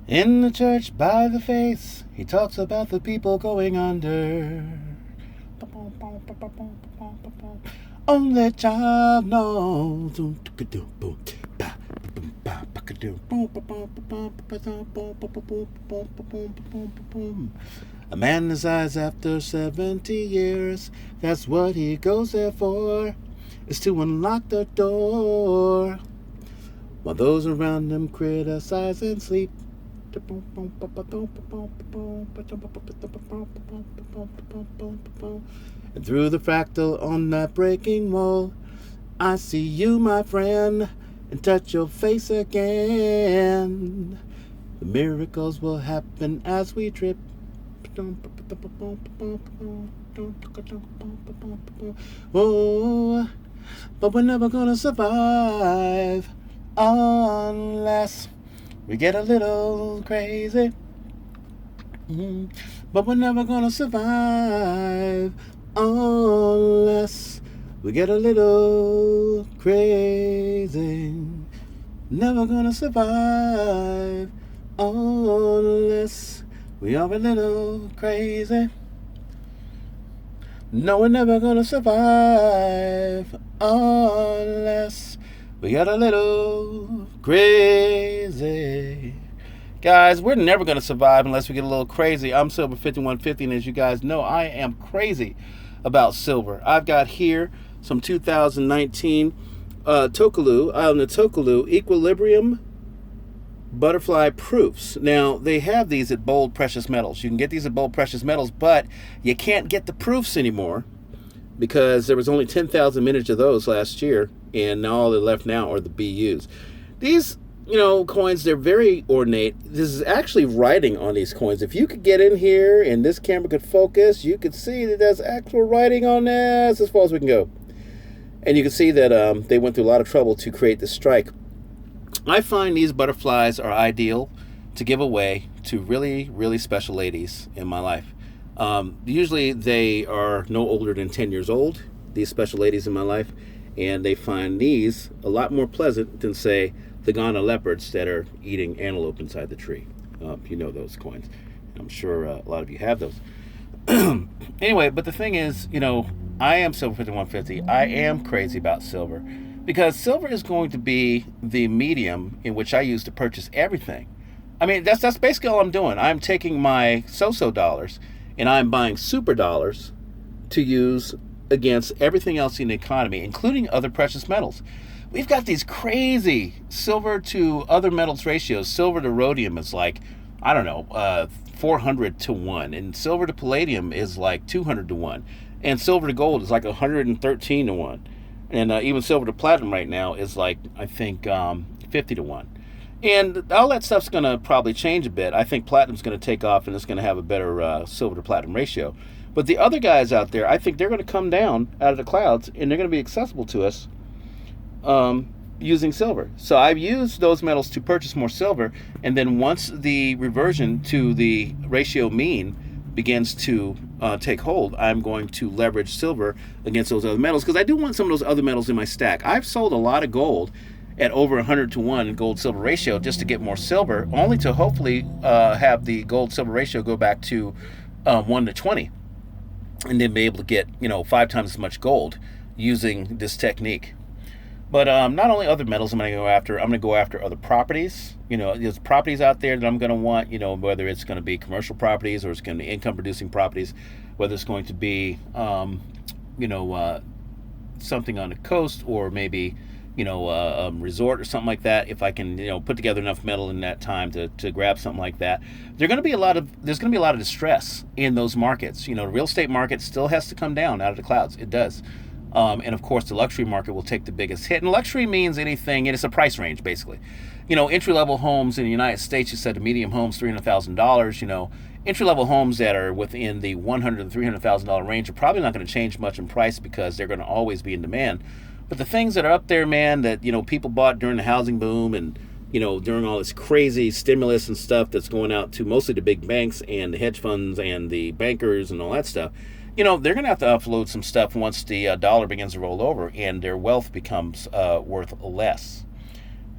In the church by the face, he talks about the people going under. Only child knows. A man decides after 70 years, that's what he goes there for, is to unlock the door, while those around him criticize and sleep. And through the fractal on that breaking wall, I see you, my friend, and touch your face again. The miracles will happen as we trip. Oh, but we're never gonna survive unless we get a little crazy. But we're never gonna survive unless we get a little crazy. Never gonna survive unless we are a little crazy. No, we're never gonna survive unless we get a little crazy. Guys, we're never going to survive unless we get a little crazy. I'm Silver 5150, and as you guys know, I am crazy about silver. I've got here some 2019 Tokelau, Island of Tokelau Equilibrium Butterfly Proofs. Now, they have these at Bold Precious Metals. You can get these at Bold Precious Metals, but you can't get the proofs anymore because there was only 10,000 minutes of those last year, and all they're left now are the BUs. These coins, they're very ornate. This is actually writing on these coins. If you could get in here and this camera could focus, you could see that there's actual writing on this as far as we can go. And you can see that they went through a lot of trouble to create this strike. I find these butterflies are ideal to give away to really, really special ladies in my life. Usually they are no older than 10 years old, these special ladies in my life, and they find these a lot more pleasant than, say, the Ghana leopards that are eating antelope inside the tree. You know those coins. I'm sure a lot of you have those. Anyway, but the thing is, I am Silver 5150. I am crazy about silver because silver is going to be the medium in which I use to purchase everything. I mean, that's basically all I'm doing. I'm taking my so-so dollars and I'm buying super dollars to use against everything else in the economy, including other precious metals. We've got these crazy silver to other metals ratios. Silver to rhodium is like, 400 to 1. And silver to palladium is like 200 to 1. And silver to gold is like 113 to 1. And even silver to platinum right now is like, I think, 50 to 1. And all that stuff's going to probably change a bit. I think platinum's going to take off and it's going to have a better silver to platinum ratio. But the other guys out there, I think they're going to come down out of the clouds and they're going to be accessible to us using silver. So I've used those metals to purchase more silver, and then once the reversion to the ratio mean begins to take hold, I'm going to leverage silver against those other metals because I do want some of those other metals in my stack. I've sold a lot of gold at over 100 to 1 gold silver ratio just to get more silver, only to hopefully have the gold silver ratio go back to 1 to 20 and then be able to get 5 times as much gold using this technique. But not only other metals I'm going to go after other properties. There's properties out there that I'm going to want, whether it's going to be commercial properties or it's going to be income producing properties, whether it's going to be, something on the coast or maybe, a resort or something like that. If I can, put together enough metal in that time to grab something like that, there's going to be a lot of distress in those markets. The real estate market still has to come down out of the clouds. It does. And of course, the luxury market will take the biggest hit. And luxury means anything, and it's a price range, basically. Entry-level homes in the United States, you said the medium home's $300,000. Entry-level homes that are within the $100,000 to $300,000 range are probably not going to change much in price because they're going to always be in demand. But the things that are up there, man, that, people bought during the housing boom and, during all this crazy stimulus and stuff that's going out to mostly the big banks and the hedge funds and the bankers and all that stuff, they're going to have to offload some stuff once the dollar begins to roll over and their wealth becomes worth less.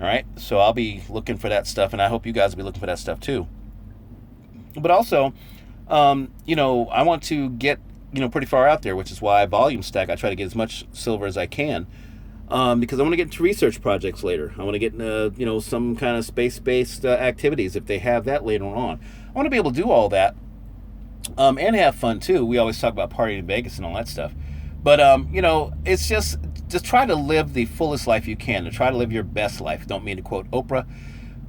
All right, so I'll be looking for that stuff, and I hope you guys will be looking for that stuff too. But also, I want to get pretty far out there, which is why I volume stack. I try to get as much silver as I can, because I want to get into research projects later. I want to get into some kind of space-based activities if they have that later on. I want to be able to do all that, and have fun too. We always talk about partying in Vegas and all that stuff, but it's just try to live the fullest life you can. To try to live your best life. Don't mean to quote Oprah,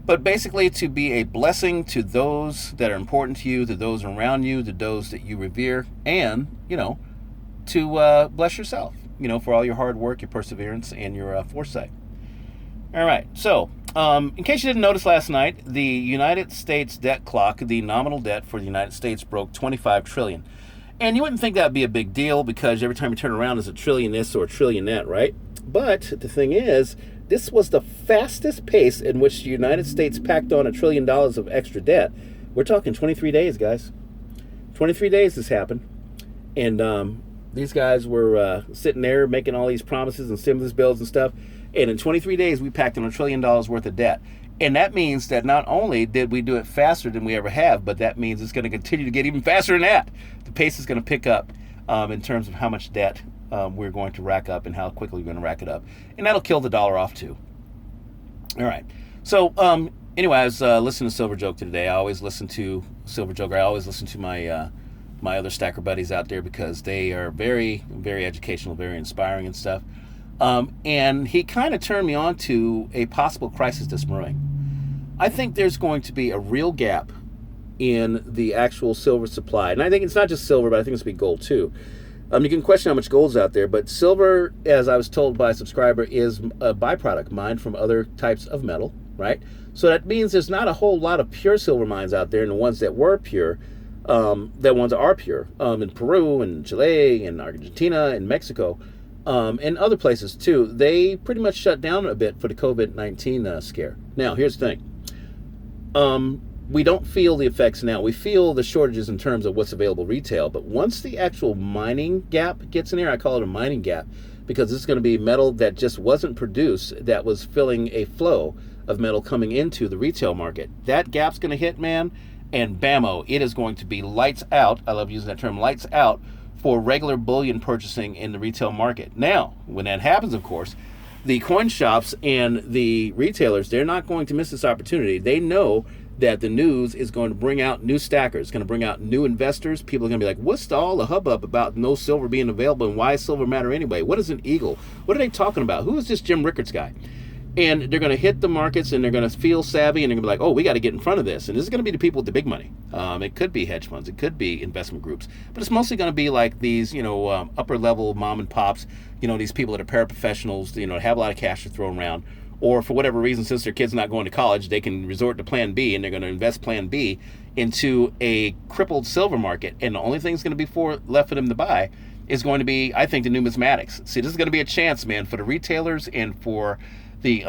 but basically to be a blessing to those that are important to you, to those around you, to those that you revere, and to bless yourself. For all your hard work, your perseverance, and your foresight. All right. So, in case you didn't notice last night, the United States debt clock, the nominal debt for the United States, broke 25 trillion. And you wouldn't think that would be a big deal because every time you turn around, there's a trillion this or a trillion that, right? But the thing is, this was the fastest pace in which the United States packed on $1 trillion of extra debt. We're talking 23 days, guys. 23 days this happened. And these guys were sitting there making all these promises and stimulus bills and stuff. And in 23 days, we packed on $1 trillion worth of debt. And that means that not only did we do it faster than we ever have, but that means it's going to continue to get even faster than that. The pace is going to pick up in terms of how much debt we're going to rack up and how quickly we're going to rack it up. And that'll kill the dollar off too. All right. So anyway, I was listening to Silver Joke today. I always listen to Silver Joker. I always listen to my my other stacker buddies out there because they are very, very educational, very inspiring and stuff. And he kind of turned me on to a possible crisis that's brewing. I think there's going to be a real gap in the actual silver supply. And I think it's not just silver, but I think it's going to be gold too. You can question how much gold's out there, but silver, as I was told by a subscriber, is a byproduct mined from other types of metal, right? So that means there's not a whole lot of pure silver mines out there, and the ones that were pure, that ones are pure, in Peru and Chile and Argentina and Mexico, and other places too. They pretty much shut down a bit for the COVID-19 scare. Now, here's the thing. We don't feel the effects now. We feel the shortages in terms of what's available retail. But once the actual mining gap gets in there, I call it a mining gap, because this is going to be metal that just wasn't produced, that was filling a flow of metal coming into the retail market. That gap's going to hit, man, and bammo, it is going to be lights out. I love using that term, lights out, for regular bullion purchasing in the retail market. Now, when that happens, of course, the coin shops and the retailers, they're not going to miss this opportunity. They know that the news is going to bring out new stackers, going to bring out new investors. People are going to be like, what's all the hubbub about no silver being available, and why does silver matter anyway? What is an eagle? What are they talking about? Who is this Jim Rickards guy? And they're going to hit the markets, and they're going to feel savvy, and they're going to be like, oh, we got to get in front of this. And this is going to be the people with the big money. It could be hedge funds. It could be investment groups. But it's mostly going to be like these, upper-level mom and pops, these people that are paraprofessionals, have a lot of cash to throw around. Or for whatever reason, since their kid's not going to college, they can resort to Plan B, and they're going to invest Plan B into a crippled silver market. And the only thing that's going to be left for them to buy is going to be, I think, the numismatics. See, this is going to be a chance, man, for the retailers and for the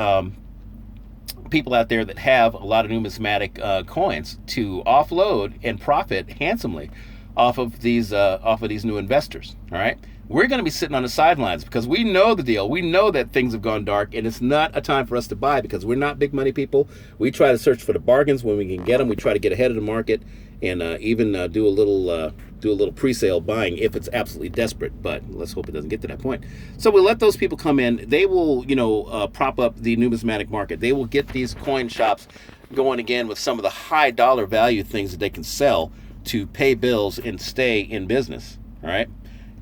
people out there that have a lot of numismatic coins to offload and profit handsomely off of these new investors. All right. We're going to be sitting on the sidelines because we know the deal. We know that things have gone dark, and it's not a time for us to buy because we're not big money people. We try to search for the bargains when we can get them. We try to get ahead of the market and even do a little pre-sale buying if it's absolutely desperate. But let's hope it doesn't get to that point. So we'll let those people come in. They will, prop up the numismatic market. They will get these coin shops going again with some of the high dollar value things that they can sell to pay bills and stay in business. All right.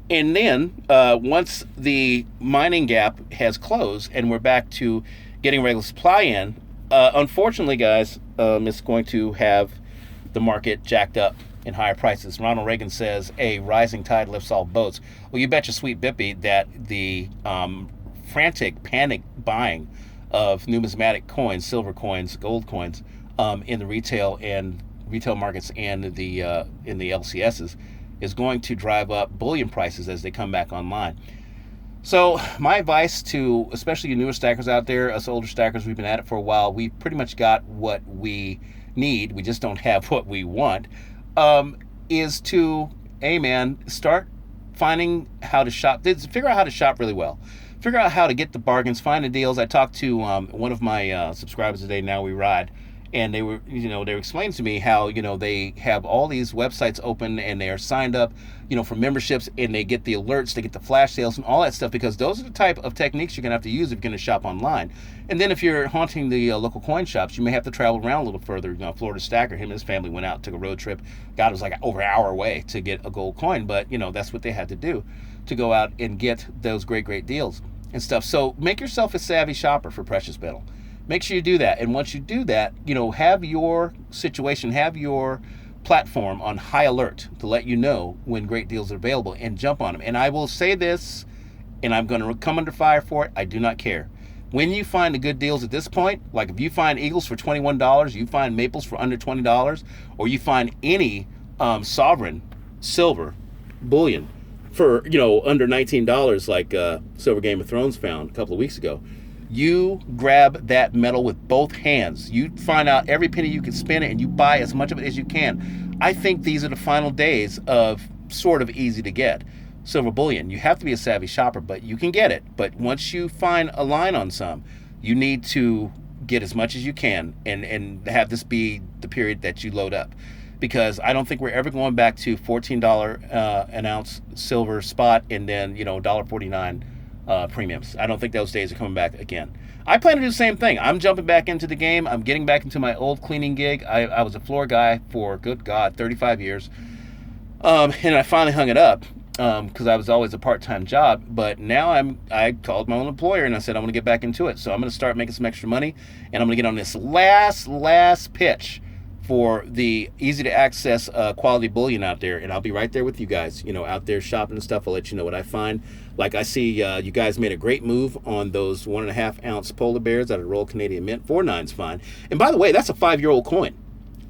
And then once the mining gap has closed and we're back to getting regular supply in, unfortunately, guys, it's going to have the market jacked up in higher prices. Ronald Reagan says, a rising tide lifts all boats. Well, you bet your sweet bippy that the frantic panic buying of numismatic coins, silver coins, gold coins, in the retail markets and in the LCSs is going to drive up bullion prices as they come back online. So my advice to especially you newer stackers out there, us older stackers, we've been at it for a while, we've pretty much got what we need, we just don't have what we want, is to, start finding how to shop, figure out how to shop really well. figure out how to get the bargains, find the deals. I talked to one of my subscribers today, Now We Ride, and they were explaining to me how, they have all these websites open and they are signed up, for memberships, and they get the alerts, they get the flash sales and all that stuff, because those are the type of techniques you're going to have to use if you're going to shop online. And then if you're haunting the local coin shops, you may have to travel around a little further. Florida Stacker, him and his family went out, took a road trip. God, it was like over an hour away to get a gold coin, but, that's what they had to do to go out and get those great, great deals and stuff. So make yourself a savvy shopper for precious metal. Make sure you do that. And once you do that, have your situation, have your platform on high alert to let you know when great deals are available, and jump on them. And I will say this, and I'm going to come under fire for it. I do not care. When you find the good deals at this point, like if you find Eagles for $21, you find Maples for under $20, or you find any sovereign silver bullion for, under $19, like Silver Game of Thrones found a couple of weeks ago, you grab that metal with both hands. You find out every penny you can spend it, and you buy as much of it as you can. I think these are the final days of sort of easy to get silver bullion. You have to be a savvy shopper, but you can get it. But once you find a line on some, you need to get as much as you can and have this be the period that you load up. Because I don't think we're ever going back to $14 an ounce silver spot and then, $1.49 premiums. I don't think those days are coming back again. I plan to do the same thing. I'm jumping back into the game. I'm getting back into my old cleaning gig. I was a floor guy for, good God, 35 years. And I finally hung it up because I was always a part-time job. But now I called my own employer and I said, I'm going to get back into it. So I'm going to start making some extra money, and I'm going to get on this last pitch for the easy-to-access quality bullion out there, and I'll be right there with you guys, out there shopping and stuff. I'll let you know what I find. Like I see you guys made a great move on those 1.5 ounce polar bears out of Royal Canadian Mint. 4.9's fine. And by the way, that's a 5-year-old coin.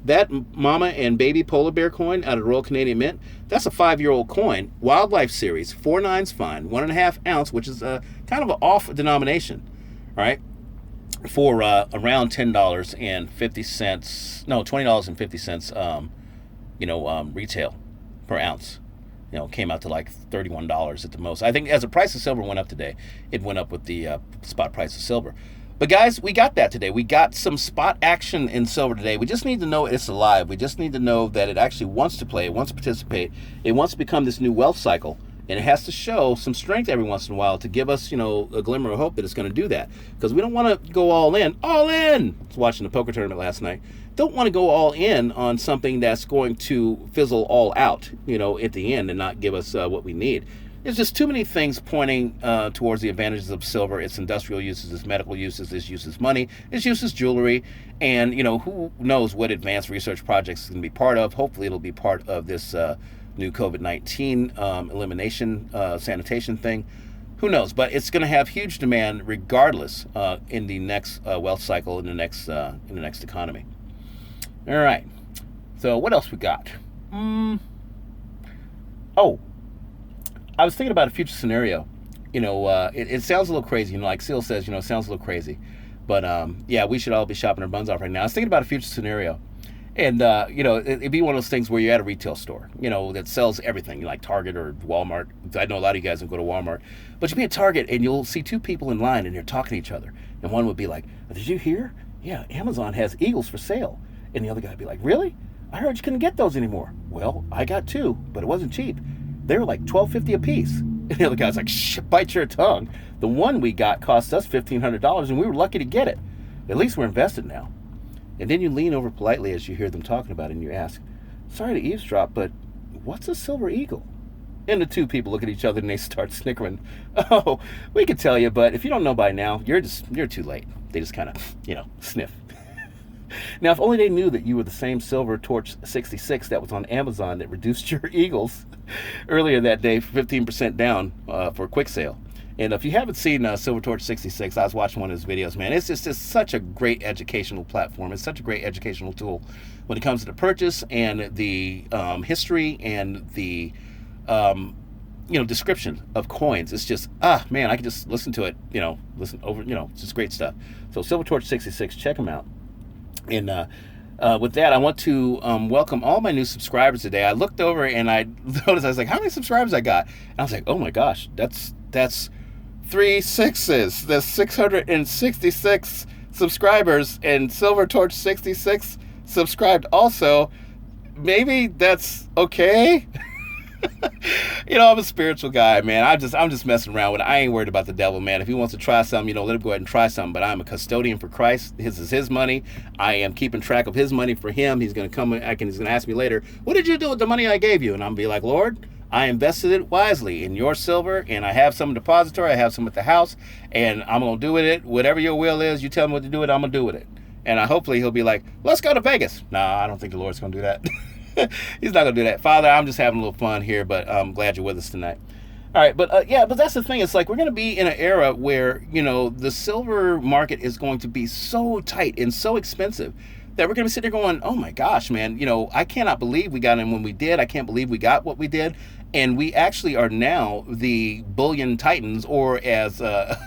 That mama and baby polar bear coin out of Royal Canadian Mint, that's a 5-year-old coin. Wildlife Series, 4.9's fine. 1.5 ounce, which is kind of an off denomination, right? For around $10.50, no, $20.50, retail per ounce. Came out to like $31 at the most. I think as the price of silver went up today, it went up with the spot price of silver. But guys, we got that today. We got some spot action in silver today. We just need to know it's alive. We just need to know that it actually wants to play, it wants to participate, it wants to become this new wealth cycle. And it has to show some strength every once in a while to give us, a glimmer of hope that it's going to do that. Because we don't want to go all in. All in! I was watching the poker tournament last night. Don't want to go all in on something that's going to fizzle all out, at the end and not give us what we need. There's just too many things pointing towards the advantages of silver. Its industrial uses, its medical uses, its use as money, its use as jewelry. And, who knows what advanced research projects it's going to be part of. Hopefully it'll be part of this new COVID-19 elimination sanitation thing. Who knows? But it's going to have huge demand regardless in the next wealth cycle, in the next economy. All right. So what else we got? Oh, I was thinking about a future scenario. It sounds a little crazy. Like Seal says, it sounds a little crazy. But yeah, we should all be shopping our buns off right now. I was thinking about a future scenario. And, it'd be one of those things where you're at a retail store, that sells everything, like Target or Walmart. I know a lot of you guys don't go to Walmart. But you'll be at Target and you'll see two people in line and they're talking to each other. And one would be like, did you hear? Yeah, Amazon has Eagles for sale. And the other guy would be like, really? I heard you couldn't get those anymore. Well, I got two, but it wasn't cheap. They were like $12.50 a piece. And the other guy's like, shh, bite your tongue. The one we got cost us $1,500 and we were lucky to get it. At least we're invested now. And then you lean over politely as you hear them talking about it and you ask, sorry to eavesdrop, but what's a silver eagle? And the two people look at each other and they start snickering. Oh, we could tell you, but if you don't know by now, you're too late. They just kind of, sniff. Now, if only they knew that you were the same Silver Torch 66 that was on Amazon that reduced your Eagles earlier that day, 15% down for a quick sale. And if you haven't seen Silver Torch 66, I was watching one of his videos, man. It's just such a great educational platform. It's such a great educational tool when it comes to the purchase and the history and the description of coins. It's just, man, I can just listen to it, listen over, it's just great stuff. So Silver Torch 66, check them out. And with that, I want to welcome all my new subscribers today. I looked over and I noticed, I was like, how many subscribers I got? And I was like, oh my gosh, that's three sixes. There's 666 subscribers, and Silver Torch 66 subscribed also. Maybe that's okay. I'm a spiritual guy, man. I'm just messing around with it. I ain't worried about the devil, man. If he wants to try something, let him go ahead and try something. But I'm a custodian for Christ. This is his money. I am keeping track of his money for him. He's gonna come back and he's gonna ask me later, what did you do with the money I gave you? And I'm gonna be like, Lord, I invested it wisely in your silver, and I have some in depository, I have some at the house, and I'm gonna do with it whatever your will is. You tell me what to do with it, I'm gonna do with it. And hopefully he'll be like, let's go to Vegas. Nah, I don't think the Lord's gonna do that. He's not gonna do that. Father, I'm just having a little fun here, but I'm glad you're with us tonight. All right, but but that's the thing. It's like we're gonna be in an era where the silver market is going to be so tight and so expensive that we're gonna be sitting there going, oh my gosh, man, I cannot believe we got in when we did. I can't believe we got what we did. And we actually are now the bullion titans, or as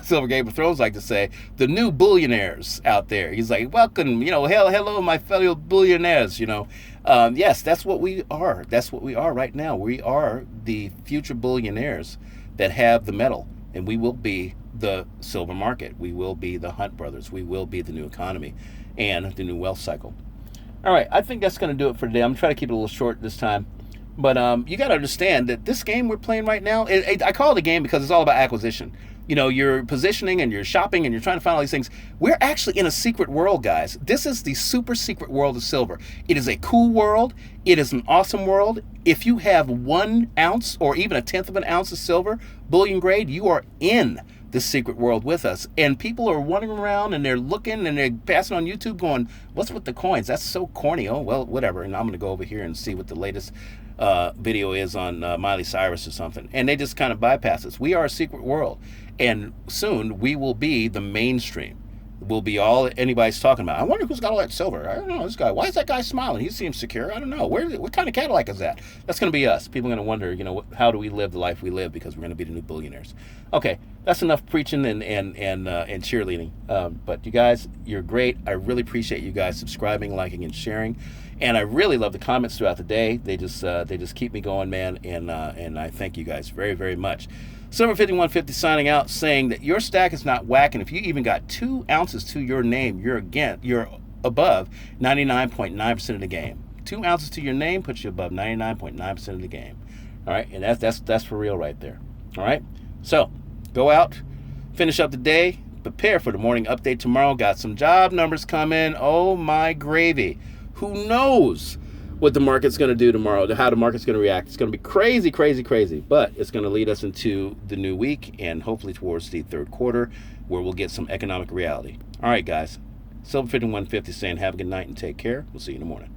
Silver Game of Thrones like to say, the new billionaires out there. He's like, welcome, hello, my fellow billionaires, Yes, that's what we are. That's what we are right now. We are the future billionaires that have the metal, and we will be the silver market. We will be the Hunt brothers. We will be the new economy and the new wealth cycle. All right, I think that's going to do it for today. I'm trying to keep it a little short this time. But you got to understand that this game we're playing right now, I call it a game because it's all about acquisition. You're positioning and you're shopping and you're trying to find all these things. We're actually in a secret world, guys. This is the super secret world of silver. It is a cool world. It is an awesome world. If you have 1 ounce or even 1/10 of an ounce of silver, bullion grade, you are in the secret world with us. And people are wandering around and they're looking and they're passing on YouTube going, what's with the coins? That's so corny. Oh, well, whatever. And I'm going to go over here and see what the latest video is on Miley Cyrus or something. And they just kind of bypass us. We are a secret world. And soon we will be the mainstream. Will be all anybody's talking about. I wonder who's got all that silver. I don't know, this guy. Why is that guy smiling? He seems secure. I don't know. What kind of Cadillac is that? That's going to be us. People are going to wonder, how do we live the life we live, because we're going to be the new billionaires. Okay, that's enough preaching and cheerleading. But you guys, you're great. I really appreciate you guys subscribing, liking, and sharing. And I really love the comments throughout the day. They just keep me going, man. And I thank you guys very, very much. Silver 5150 signing out, saying that your stack is not whacking. If you even got 2 ounces to your name, you're above 99.9% of the game. 2 ounces to your name puts you above 99.9% of the game. All right, and that's for real right there. All right, so go out, finish up the day, prepare for the morning update tomorrow. Got some job numbers coming. Oh my gravy! Who knows what the market's going to do tomorrow, how the market's going to react. It's going to be crazy, crazy, crazy, but it's going to lead us into the new week and hopefully towards the third quarter where we'll get some economic reality. All right, guys. Silver 5150 saying have a good night and take care. We'll see you in the morning.